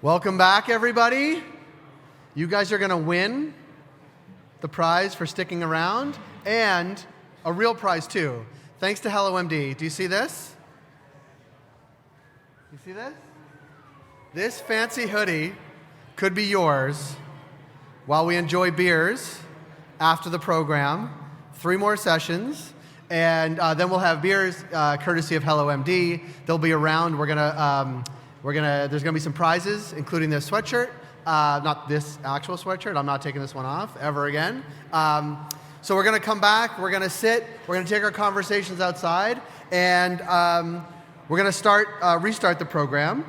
Welcome back, everybody. You guys are going to win the prize for sticking around and a real prize, too. Thanks to HelloMD. Do you see this? You see this? This fancy hoodie could be yours while we enjoy beers after the program. 3 more sessions. And then we'll have beers courtesy of HelloMD. They'll be around. There's gonna be some prizes, including this sweatshirt. Not this actual sweatshirt. I'm not taking this one off ever again. So we're gonna come back. We're gonna sit. We're gonna take our conversations outside, and we're gonna restart the program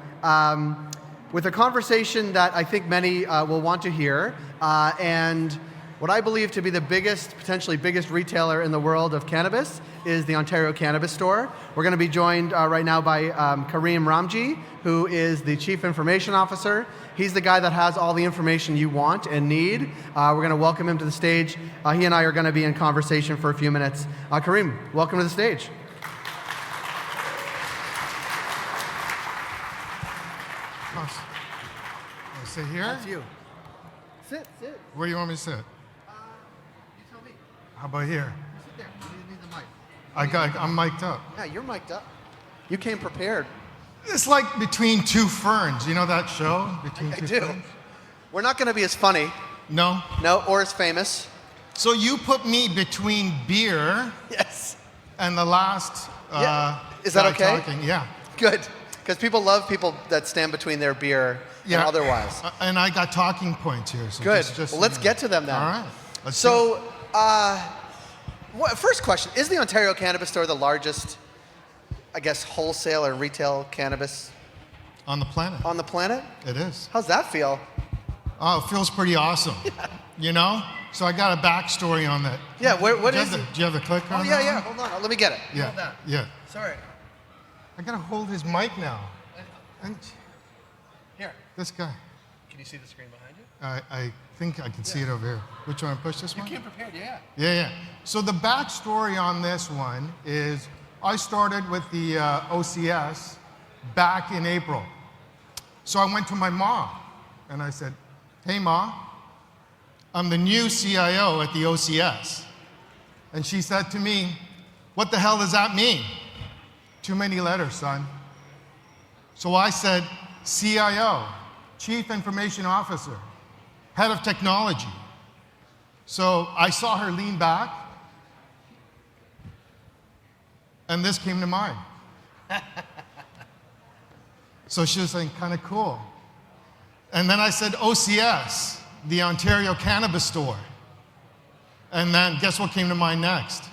with a conversation that I think many will want to hear, and what I believe to be the potentially biggest retailer in the world of cannabis is the Ontario Cannabis Store. We're going to be joined right now by Karim Ramji, who is the Chief Information Officer. He's the guy that has all the information you want and need. We're going to welcome him to the stage. He and I are going to be in conversation for a few minutes. Karim, welcome to the stage. Sit here? That's you. Sit. Where do you want me to sit? You tell me. How about here? Sit there. You need the mic. I'm mic'd up. Yeah, you're mic'd up. You came prepared. It's like Between Two Ferns. You know that show? Between I Two do. Ferns? We're not going to be as funny. No? No, or as famous. So you put me between beer Yes. and the last Yeah. Is that guy okay? talking. Yeah. Good. Because people love people that stand between their beer and otherwise. And I got talking points here. So Good. Just Well, let's get to them then. All right. Let's do So, first question. Is the Ontario Cannabis Store the largest, I guess, wholesale or retail cannabis it. On the planet. on the planet? It is. How's that feel? Oh, it feels pretty awesome. Yeah. You know? So I got a backstory on that. Yeah, what is Do it? you have the clicker Oh, on yeah, that yeah. one? Hold on. Let me get it. Yeah. Hold that. Yeah. Sorry. I gotta hold his mic now. And Here. this guy. Can you see the screen behind you? I think I can see it over here. Which one? Push this one? You came prepared, yeah. Yeah. So the backstory on this one is I started with the OCS back in April. So I went to my mom and I said, "Hey, Ma, I'm the new CIO at the OCS." And she said to me, "What the hell does that mean?" "Too many letters, son." So I said, CIO, Chief Information Officer, Head of Technology. So I saw her lean back, and this came to mind. So she was like, kind of cool. And then I said, OCS, the Ontario Cannabis Store. And then guess what came to mind next?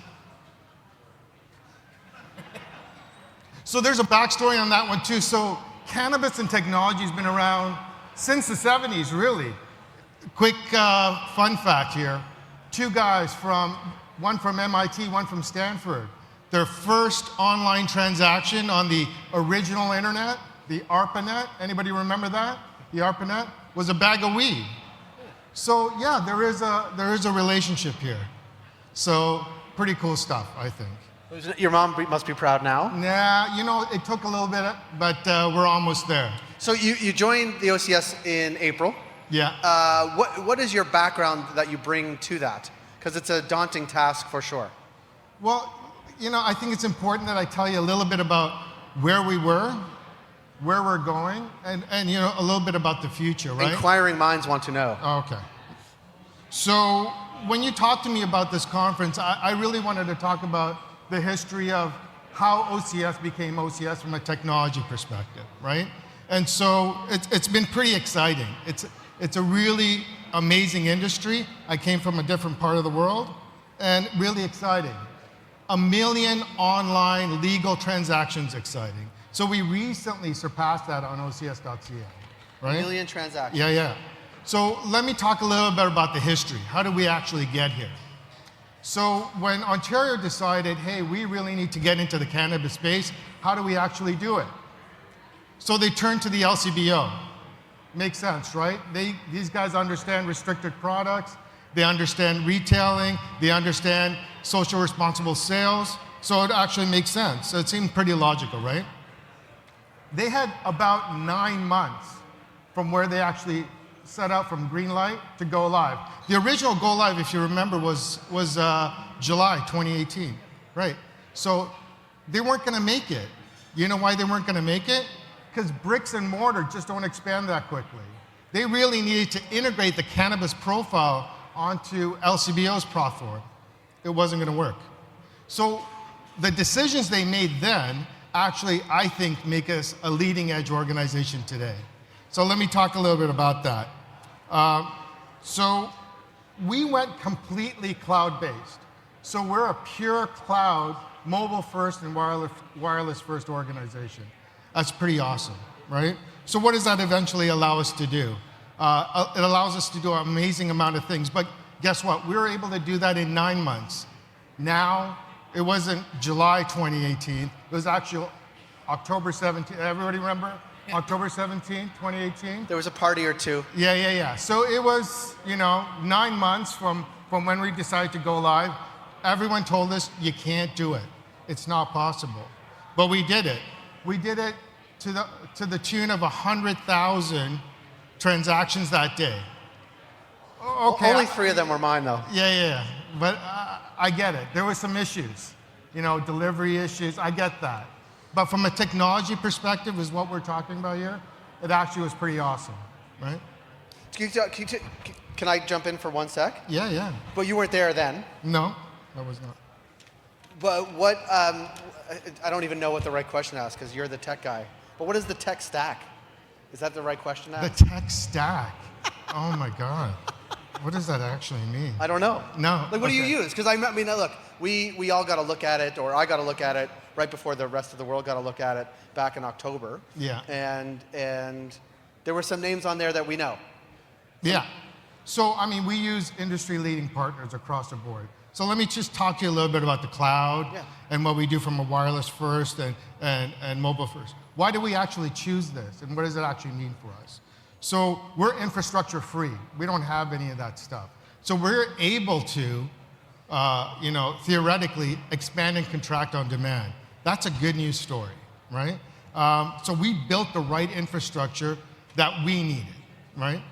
So there's a backstory on that one too. So cannabis and technology has been around since the 70s, really. Quick fun fact here. 2 guys, one from MIT, one from Stanford. Their first online transaction on the original internet, the ARPANET, anybody remember that? The ARPANET was a bag of weed. So yeah, there is a relationship here. So pretty cool stuff, I think. Your mom must be proud now. Nah, you know, it took a little bit, but we're almost there. So you joined the OCS in April. Yeah. What is your background that you bring to that? Because it's a daunting task for sure. Well, you know, I think it's important that I tell you a little bit about where we were, where we're going, and you know, a little bit about the future, right? Inquiring minds want to know. Okay. So when you talked to me about this conference, I really wanted to talk about the history of how OCS became OCS from a technology perspective, right? And so it's been pretty exciting. It's a really amazing industry. I came from a different part of the world, and really exciting. 1 million online legal transactions exciting. So we recently surpassed that on OCS.ca, right? 1 million transactions. Yeah. So let me talk a little bit about the history. How did we actually get here? So when Ontario decided, hey, we really need to get into the cannabis space, how do we actually do it? So they turned to the LCBO. Makes sense, right? These guys understand restricted products, they understand retailing, they understand social responsible sales, so it actually makes sense. So it seemed pretty logical, right? They had about 9 months from where they actually set out from green light to go live. The original go live, if you remember, was July 2018, right? So they weren't going to make it. You know why they weren't going to make it? Because bricks and mortar just don't expand that quickly. They really needed to integrate the cannabis profile onto LCBO's platform. It wasn't going to work. So the decisions they made then actually, I think, make us a leading edge organization today. So let me talk a little bit about that. So we went completely cloud-based. So we're a pure cloud, mobile-first and wireless-first organization. That's pretty awesome, right? So what does that eventually allow us to do? It allows us to do an amazing amount of things, but guess what? We were able to do that in 9 months. Now, it wasn't July 2018, it was actually October 17th. Everybody remember? October 17th, 2018? There was a party or two. Yeah. So it was, 9 months from when we decided to go live. Everyone told us, you can't do it. It's not possible. But we did it. We did it to the tune of 100,000 transactions that day. Okay. Only 3 of them were mine, though. Yeah. But I get it. There were some issues, delivery issues. I get that. But from a technology perspective, is what we're talking about here, it actually was pretty awesome, right? Can I jump in for 1 sec? Yeah. But you weren't there then. No, I was not. But what, I don't even know what the right question to ask because you're the tech guy. But what is the tech stack? Is that the right question to ask? The tech stack? Oh my God. What does that actually mean? I don't know. No. Like, what do you use? Because I mean, look, we all got to look at it, or I got to look at it right before the rest of the world got to look at it back in October. Yeah. And there were some names on there that we know. Yeah. So, I mean, we use industry-leading partners across the board. So let me just talk to you a little bit about the cloud and what we do from a wireless first and mobile first. Why do we actually choose this, and what does it actually mean for us? So we're infrastructure free. We don't have any of that stuff. So we're able to, theoretically expand and contract on demand. That's a good news story, right? So we built the right infrastructure that we needed, right?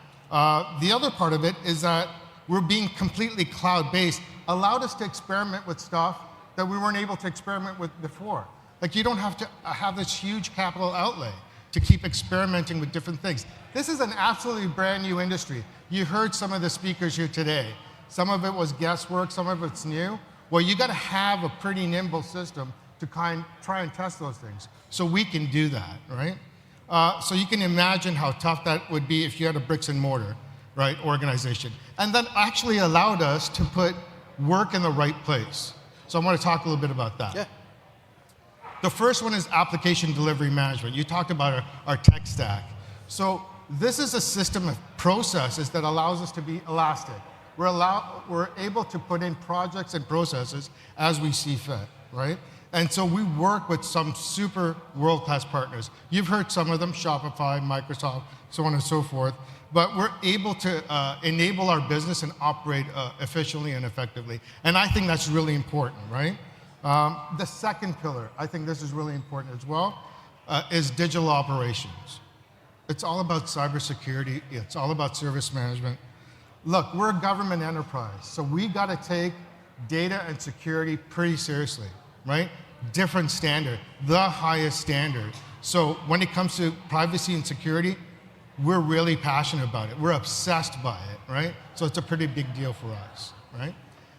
The other part of it is that we're being completely cloud-based, allowed us to experiment with stuff that we weren't able to experiment with before. Like, you don't have to have this huge capital outlay to keep experimenting with different things. This is an absolutely brand new industry. You heard some of the speakers here today. Some of it was guesswork, some of it's new. Well, you gotta have a pretty nimble system to try and test those things. So we can do that, right? So you can imagine how tough that would be if you had a bricks and mortar, right, organization. And that actually allowed us to put work in the right place. So I want to talk a little bit about that. Yeah. The first one is application delivery management. You talked about our tech stack. So this is a system of processes that allows us to be elastic. We're able to put in projects and processes as we see fit, right? And so we work with some super world-class partners. You've heard some of them, Shopify, Microsoft, so on and so forth. But we're able to enable our business and operate efficiently and effectively. And I think that's really important, right? The second pillar, I think this is really important as well, is digital operations. It's all about cybersecurity. It's all about service management. Look, we're a government enterprise, so we got to take data and security pretty seriously, right? Different standard, the highest standard. So when it comes to privacy and security, we're really passionate about it. We're obsessed by it, right? So it's a pretty big deal for us, right?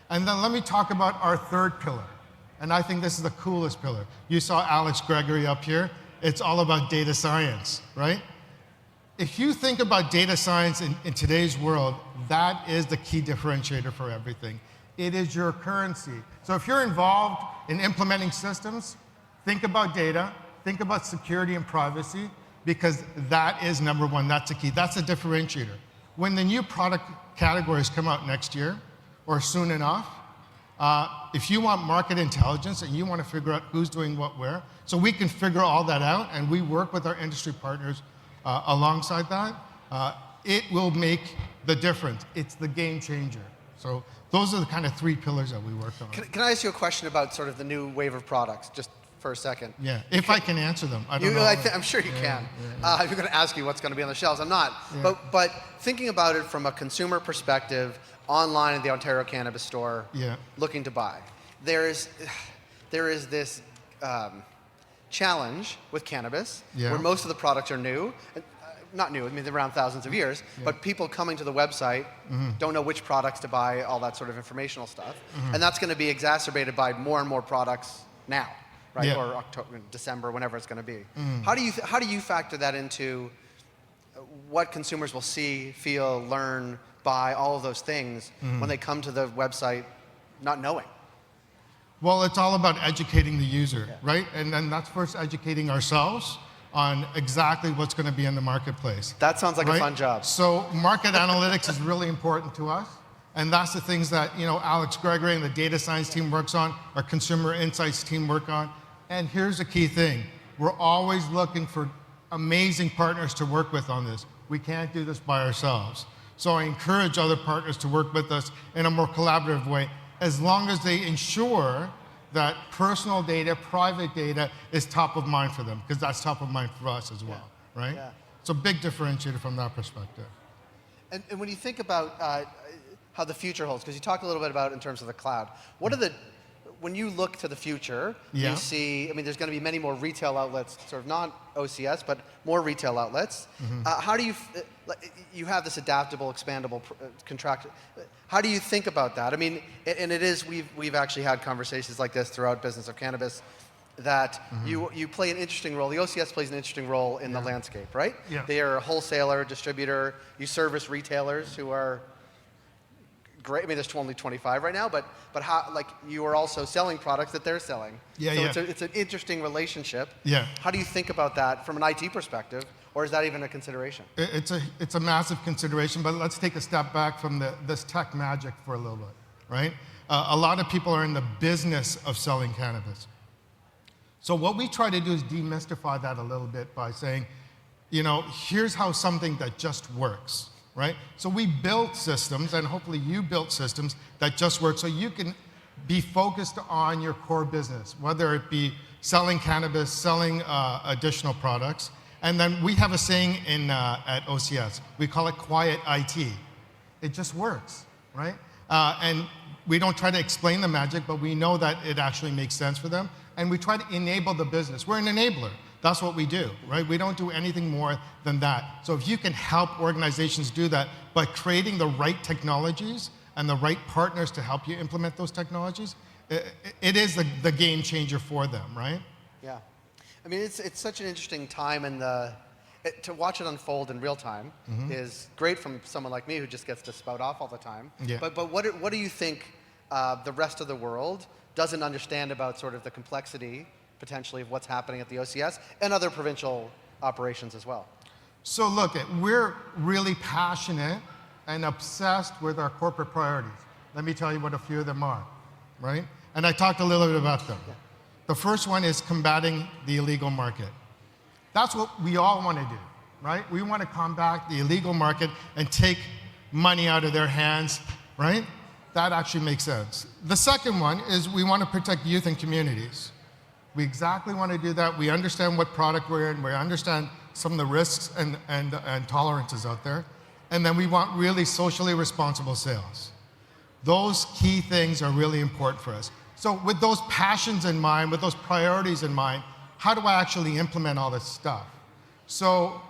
And then let me talk about our third pillar. And I think this is the coolest pillar. You saw Alex Gregory up here. It's all about data science, right? If you think about data science in today's world, that is the key differentiator for everything. It is your currency. So if you're involved in implementing systems, think about data, think about security and privacy, because that is number one, that's the key, that's a differentiator. When the new product categories come out next year, or soon enough, if you want market intelligence and you want to figure out who's doing what where, so we can figure all that out and we work with our industry partners alongside that, it will make the difference. It's the game changer. So those are the kind of 3 pillars that we work on. Can I ask you a question about sort of the new wave of products, just for a second. Yeah, if I can answer them. I don't know. I'm sure you can. I'm going to ask you what's going to be on the shelves. I'm not. Yeah. But thinking about it from a consumer perspective, online at the Ontario Cannabis Store, looking to buy, there is this challenge with cannabis where most of the products are new. Not new, I mean, they're around thousands of years, but people coming to the website don't know which products to buy, all that sort of informational stuff. And that's going to be exacerbated by more and more products now, right? Or October, December, whenever it's going to be. How do you factor that into what consumers will see, feel, learn, buy, all of those things when they come to the website not knowing? Well, it's all about educating the user, right? And then that's first educating ourselves on exactly what's going to be in the marketplace. That sounds like a fun job. So market analytics is really important to us. And that's the things that Alex Gregory and the data science team works on, our consumer insights team work on. And here's the key thing. We're always looking for amazing partners to work with on this. We can't do this by ourselves. So I encourage other partners to work with us in a more collaborative way, as long as they ensure that personal data, private data is top of mind for them, because that's top of mind for us as well, right? Yeah. So big differentiator from that perspective. And when you think about how the future holds, because you talked a little bit about it in terms of the cloud, when you look to the future, you see, I mean, there's going to be many more retail outlets, sort of not OCS, but more retail outlets. How do you have this adaptable, expandable contract? How do you think about that? I mean, and it is, we've actually had conversations like this throughout Business of Cannabis, that you play an interesting role. The OCS plays an interesting role in the landscape, right? Yeah. They are a wholesaler, distributor. You service retailers who are great. I mean, there's only 25 right now, but how, like, you are also selling products that they're selling. So it's an interesting relationship. Yeah. How do you think about that from an IT perspective, or is that even a consideration? It's a massive consideration, but let's take a step back from this tech magic for a little bit, right? A lot of people are in the business of selling cannabis. So what we try to do is demystify that a little bit by saying, here's how something that just works. Right? So we built systems, and hopefully you built systems that just work so you can be focused on your core business, whether it be selling cannabis, selling additional products. And then we have a saying at OCS, we call it quiet IT. It just works, right? And we don't try to explain the magic, but we know that it actually makes sense for them. And we try to enable the business. We're an enabler. That's what we do, right? We don't do anything more than that. So if you can help organizations do that by creating the right technologies and the right partners to help you implement those technologies, it is the game changer for them, right? Yeah. I mean, it's such an interesting time, and to watch it unfold in real time is great from someone like me who just gets to spout off all the time. Yeah. But what do you think the rest of the world doesn't understand about sort of the complexity potentially of what's happening at the OCS and other provincial operations as well? So look, we're really passionate and obsessed with our corporate priorities. Let me tell you what a few of them are, right? And I talked a little bit about them. Yeah. The first one is combating the illegal market. That's what we all want to do, right? We want to combat the illegal market and take money out of their hands, right? That actually makes sense. The second one is we want to protect youth and communities. We exactly want to do that. We understand what product we're in. We understand some of the risks and tolerances out there. And then we want really socially responsible sales. Those key things are really important for us. So with those passions in mind, with those priorities in mind, how do I actually implement all this stuff? So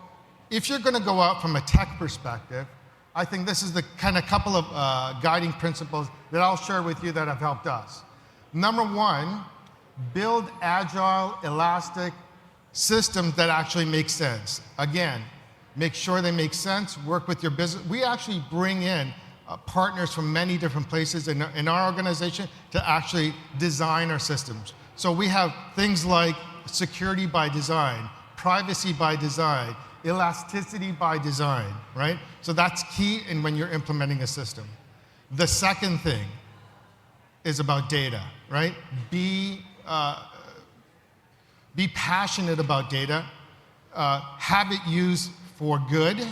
if you're going to go out from a tech perspective, I think this is the kind of couple of guiding principles that I'll share with you that have helped us. Number one, build agile, elastic systems that actually make sense. Again, make sure they make sense, work with your business. We actually bring in partners from many different places in our organization to actually design our systems. So we have things like security by design, privacy by design, elasticity by design, right? So that's key in when you're implementing a system. The second thing is about data, right? Be passionate about data, have it used for good,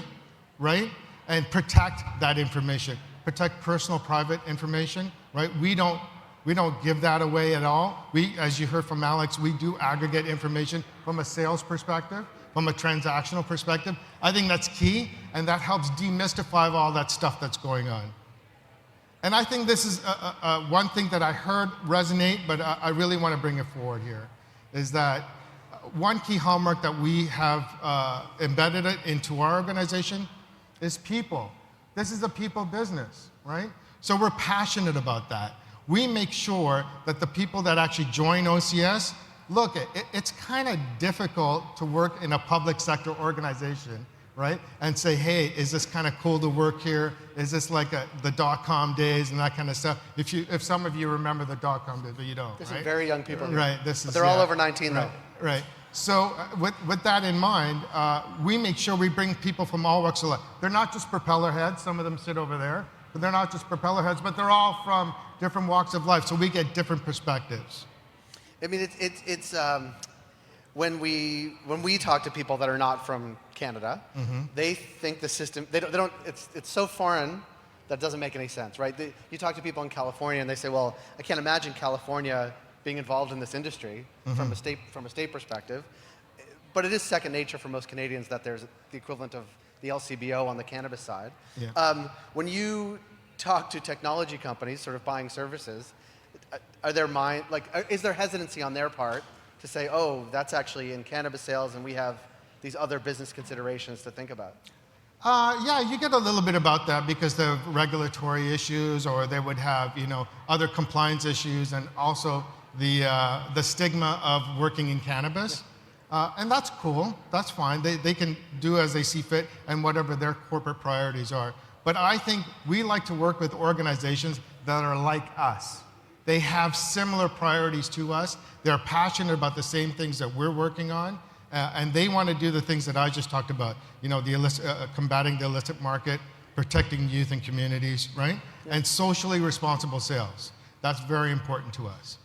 right? And protect that information. Protect personal, private information, right? We don't We don't give that away at all. We, as you heard from Alex, we do aggregate information from a sales perspective, from a transactional perspective. I think that's key, and that helps demystify all that stuff that's going on. And I think this is one thing that I heard resonate, but I really want to bring it forward here, is that one key hallmark that we have embedded it into our organization is people. This is a people business, right? So we're passionate about that. We make sure that the people that actually join OCS, look, it's kind of difficult to work in a public sector organization, right? And say, hey, is this kind of cool to work here? Is this like the dot-com days and that kind of stuff? If some of you remember the dot-com days, but you don't, There's right? some very young people here. Right. But they're all over 19, right, though. Right. So with that in mind, we make sure we bring people from all walks of life. They're not just propeller heads. Some of them sit over there. But they're not just propeller heads, but they're all from different walks of life. So we get different perspectives. I mean, it's when we talk to people that are not from Canada, they think the system, they don't it's so foreign that it doesn't make any sense, right? You talk to people in California and they say, well, I can't imagine California being involved in this industry from a state perspective. But it is second nature for most Canadians that there's the equivalent of the LCBO on the cannabis side. Yeah. When you talk to technology companies sort of buying services, is there hesitancy on their part to say, oh, that's actually in cannabis sales and we have these other business considerations to think about? Yeah, you get a little bit about that because of regulatory issues, or they would have, other compliance issues, and also the stigma of working in cannabis. And that's cool, that's fine. They can do as they see fit and whatever their corporate priorities are. But I think we like to work with organizations that are like us. They have similar priorities to us. They're passionate about the same things that we're working on. And they want to do the things that I just talked about, combating the illicit market, protecting youth and communities, right? Yeah. And socially responsible sales. That's very important to us.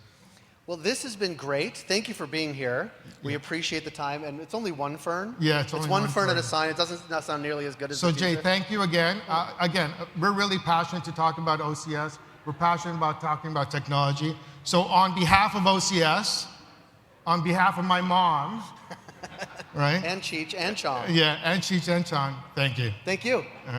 Well, this has been great. Thank you for being here. We appreciate the time. And it's only one fern. Yeah, it's only one fern at a sign. It doesn't sound nearly as good as So, Jay, thank you again. We're really passionate to talk about OCS. We're passionate about talking about technology. So on behalf of OCS, on behalf of my mom, right? And Cheech and Chong. Yeah, and Cheech and Chong, thank you. Thank you.